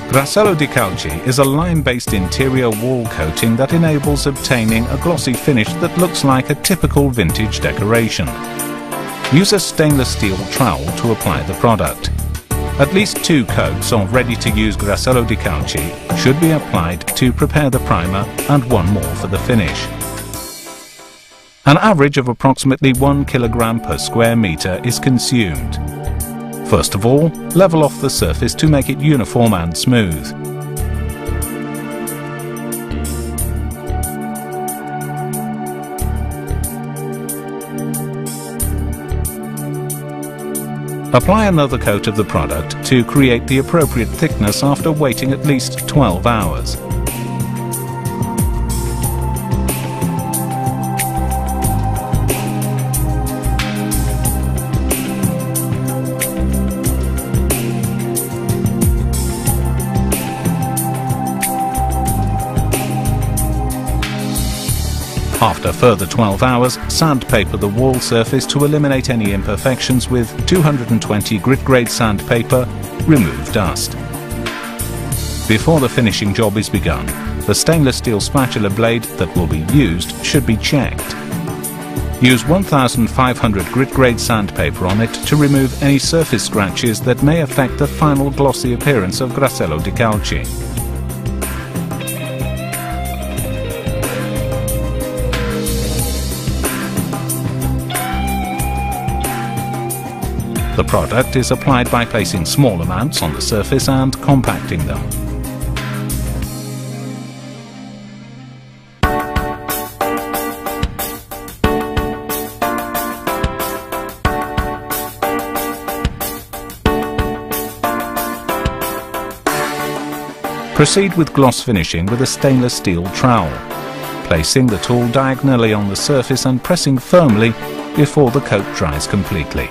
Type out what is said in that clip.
Grassello Di Calce is a lime-based interior wall coating that enables obtaining a glossy finish that looks like a typical vintage decoration. Use a stainless steel trowel to apply the product. At least 2 coats of ready-to-use Grassello Di Calce should be applied to prepare the primer and 1 more for the finish. An average of approximately 1 kilogram per square meter is consumed. First of all, level off the surface to make it uniform and smooth. Apply another coat of the product to create the appropriate thickness after waiting at least 12 hours. After further 12 hours, sandpaper the wall surface to eliminate any imperfections with 220 grit-grade sandpaper. Remove dust. Before the finishing job is begun, the stainless steel spatula blade that will be used should be checked. Use 1500 grit-grade sandpaper on it to remove any surface scratches that may affect the final glossy appearance of Grassello Di Calce. The product is applied by placing small amounts on the surface and compacting them. Proceed with gloss finishing with a stainless steel trowel, placing the tool diagonally on the surface and pressing firmly before the coat dries completely.